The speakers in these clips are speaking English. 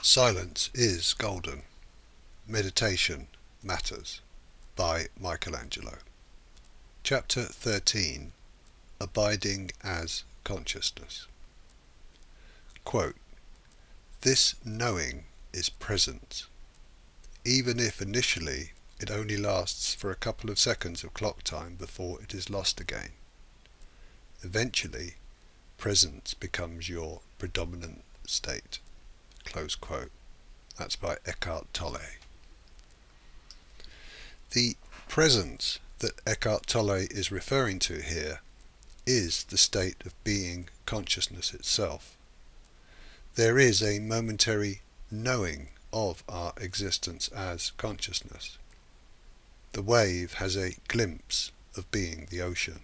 Silence is golden. Meditation matters. By Angelo. Chapter 13. Abiding as Consciousness. Quote, "This knowing is presence, even if initially it only lasts for a couple of seconds of clock time before it is lost again. Eventually, presence becomes your predominant state." Close quote. That's by Eckhart Tolle. The presence that Eckhart Tolle is referring to here is the state of being consciousness itself. There is a momentary knowing of our existence as consciousness. The wave has a glimpse of being the ocean.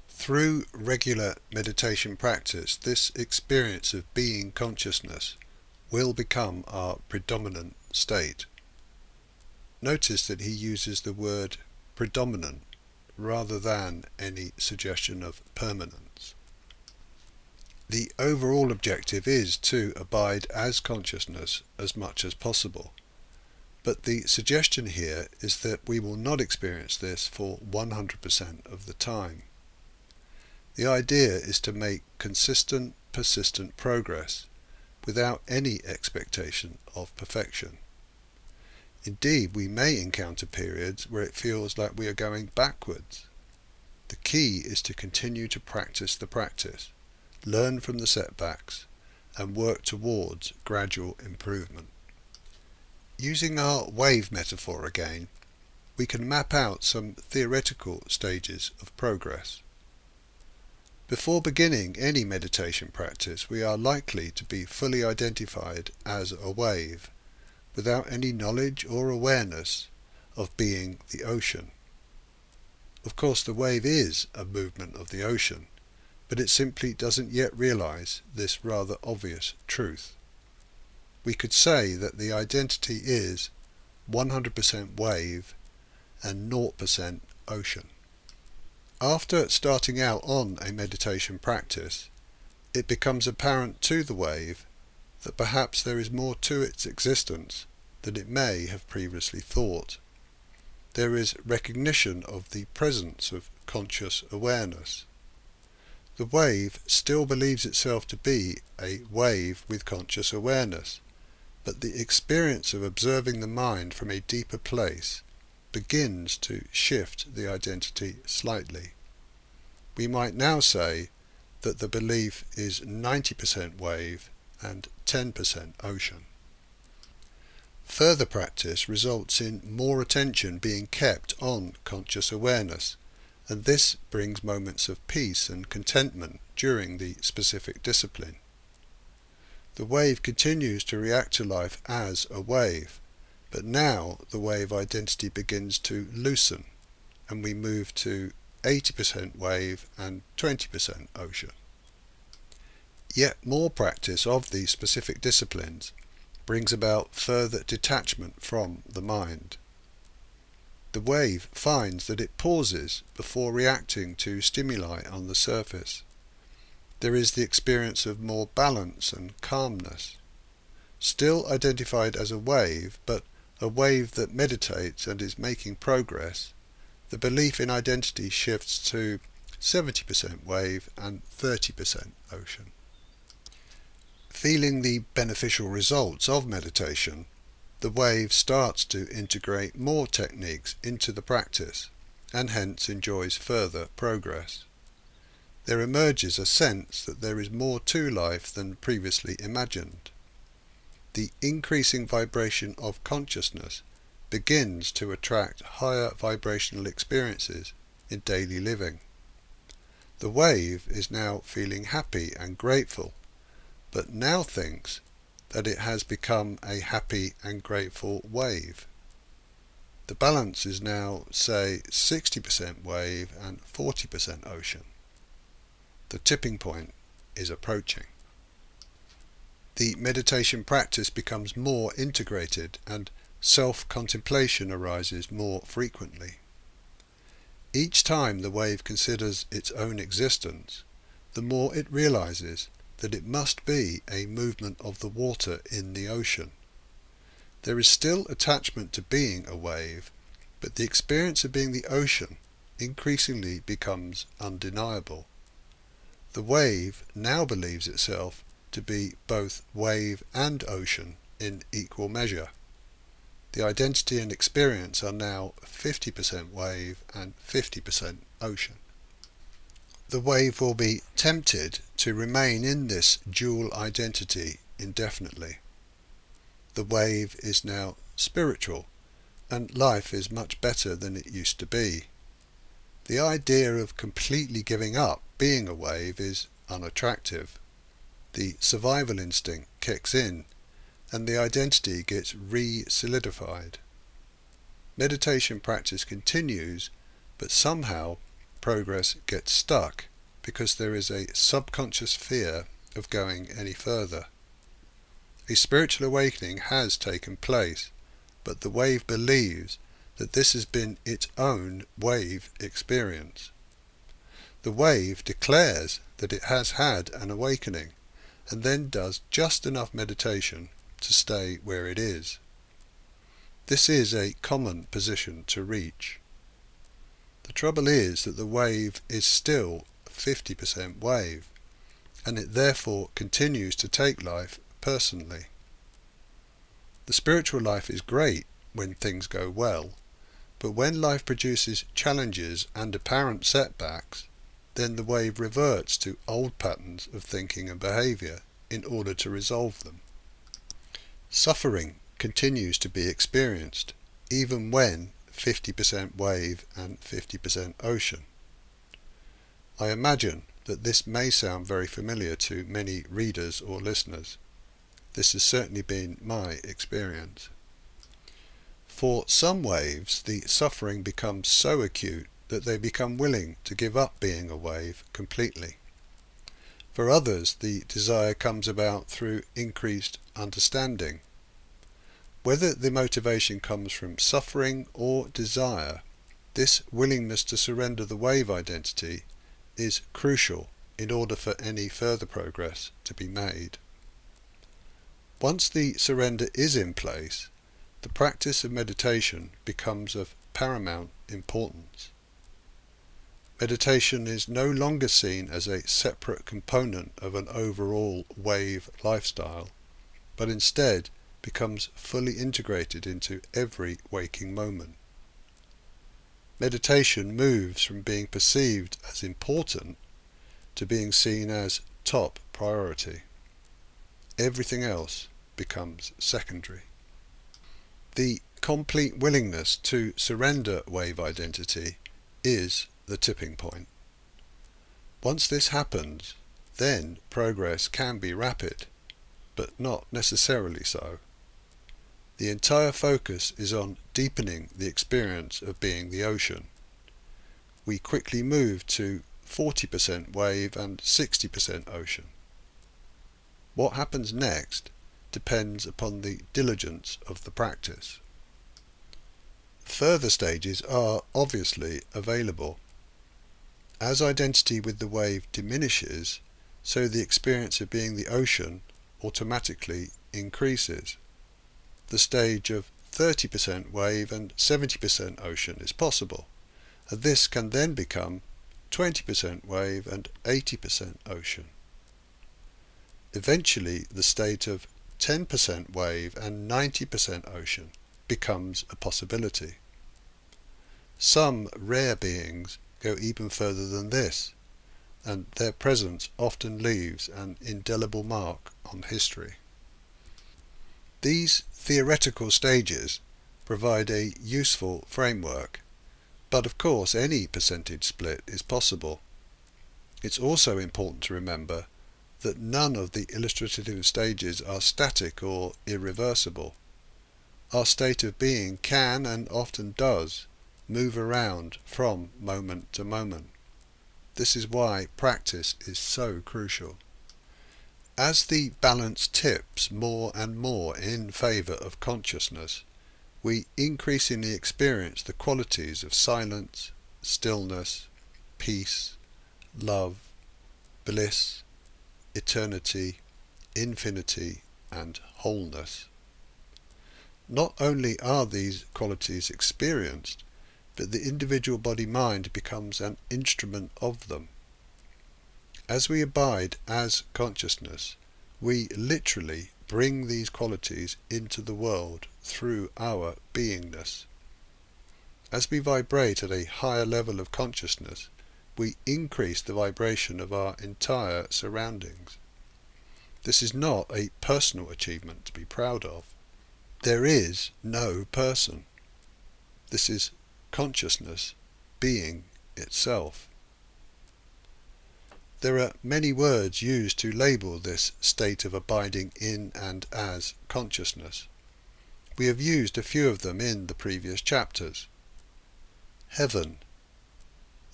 Through regular meditation practice, this experience of being consciousness will become our predominant state. Notice that he uses the word predominant rather than any suggestion of permanence. The overall objective is to abide as consciousness as much as possible, but the suggestion here is that we will not experience this for 100% of the time. The idea is to make consistent, persistent progress without any expectation of perfection. Indeed, we may encounter periods where it feels like we are going backwards. The key is to continue to practice the practice, learn from the setbacks, and work towards gradual improvement. Using our wave metaphor again, we can map out some theoretical stages of progress. Before beginning any meditation practice, we are likely to be fully identified as a wave, without any knowledge or awareness of being the ocean. Of course, the wave is a movement of the ocean, but it simply doesn't yet realize this rather obvious truth. We could say that the identity is 100% wave and 0% ocean. After starting out on a meditation practice, it becomes apparent to the wave that perhaps there is more to its existence than it may have previously thought. There is recognition of the presence of conscious awareness. The wave still believes itself to be a wave with conscious awareness, but the experience of observing the mind from a deeper place begins to shift the identity slightly. We might now say that the belief is 90% wave and 10% ocean. Further practice results in more attention being kept on conscious awareness, and this brings moments of peace and contentment during the specific discipline. The wave continues to react to life as a wave, but now the wave identity begins to loosen, and we move to 80% wave and 20% ocean. Yet more practice of these specific disciplines brings about further detachment from the mind. The wave finds that it pauses before reacting to stimuli on the surface. There is the experience of more balance and calmness. Still identified as a wave, but a wave that meditates and is making progress, the belief in identity shifts to 70% wave and 30% ocean. Feeling the beneficial results of meditation, the wave starts to integrate more techniques into the practice, and hence enjoys further progress. There emerges a sense that there is more to life than previously imagined. The increasing vibration of consciousness begins to attract higher vibrational experiences in daily living. The wave is now feeling happy and grateful, but now thinks that it has become a happy and grateful wave. The balance is now, say, 60% wave and 40% ocean. The tipping point is approaching. The meditation practice becomes more integrated and self-contemplation arises more frequently. Each time the wave considers its own existence, the more it realizes that it must be a movement of the water in the ocean. There is still attachment to being a wave, but the experience of being the ocean increasingly becomes undeniable. The wave now believes itself to be both wave and ocean in equal measure. The identity and experience are now 50% wave and 50% ocean. The wave will be tempted to remain in this dual identity indefinitely. The wave is now spiritual, and life is much better than it used to be. The idea of completely giving up being a wave is unattractive. The survival instinct kicks in, and the identity gets re-solidified. Meditation practice continues, but somehow progress gets stuck because there is a subconscious fear of going any further. A spiritual awakening has taken place, but the wave believes that this has been its own wave experience. The wave declares that it has had an awakening, and then does just enough meditation to stay where it is. This is a common position to reach. The trouble is that the wave is still 50% wave, and it therefore continues to take life personally. The spiritual life is great when things go well, but when life produces challenges and apparent setbacks, then the wave reverts to old patterns of thinking and behaviour in order to resolve them. Suffering continues to be experienced, even when 50% wave and 50% ocean. I imagine that this may sound very familiar to many readers or listeners. This has certainly been my experience. For some waves, the suffering becomes so acute that they become willing to give up being a wave completely. For others, the desire comes about through increased understanding. Whether the motivation comes from suffering or desire, this willingness to surrender the wave identity is crucial in order for any further progress to be made. Once the surrender is in place, the practice of meditation becomes of paramount importance. Meditation is no longer seen as a separate component of an overall wave lifestyle, but instead becomes fully integrated into every waking moment. Meditation moves from being perceived as important to being seen as top priority. Everything else becomes secondary. The complete willingness to surrender wave identity is the tipping point. Once this happens, then progress can be rapid, but not necessarily so. The entire focus is on deepening the experience of being the ocean. We quickly move to 40% wave and 60% ocean. What happens next depends upon the diligence of the practice. Further stages are obviously available. As identity with the wave diminishes, so the experience of being the ocean automatically increases. The stage of 30% wave and 70% ocean is possible, and this can then become 20% wave and 80% ocean. Eventually, the state of 10% wave and 90% ocean becomes a possibility. Some rare beings go even further than this, and their presence often leaves an indelible mark on history. These theoretical stages provide a useful framework, but of course any percentage split is possible. It's also important to remember that none of the illustrative stages are static or irreversible. Our state of being can, and often does, move around from moment to moment. This is why practice is so crucial. As the balance tips more and more in favour of consciousness, we increasingly experience the qualities of silence, stillness, peace, love, bliss, eternity, infinity, and wholeness. Not only are these qualities experienced, but the individual body-mind becomes an instrument of them. As we abide as consciousness, we literally bring these qualities into the world through our beingness. As we vibrate at a higher level of consciousness, we increase the vibration of our entire surroundings. This is not a personal achievement to be proud of. There is no person. This is consciousness being itself. There are many words used to label this state of abiding in and as consciousness. We have used a few of them in the previous chapters. Heaven,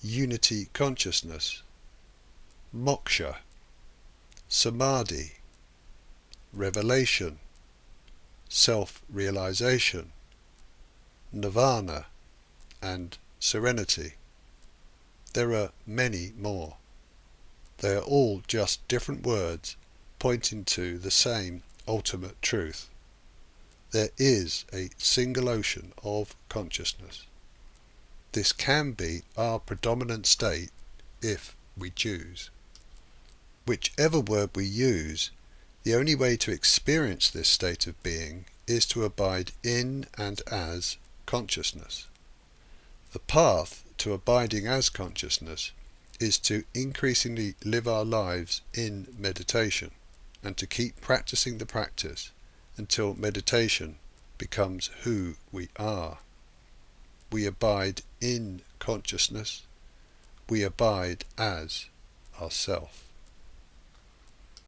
unity consciousness, moksha, samadhi, revelation, self-realization, nirvana, and serenity. There are many more. They are all just different words pointing to the same ultimate truth. There is a single ocean of consciousness. This can be our predominant state if we choose. Whichever word we use, the only way to experience this state of being is to abide in and as consciousness. The path to abiding as consciousness is to increasingly live our lives in meditation and to keep practicing the practice until meditation becomes who we are. We abide in consciousness. We abide as ourself.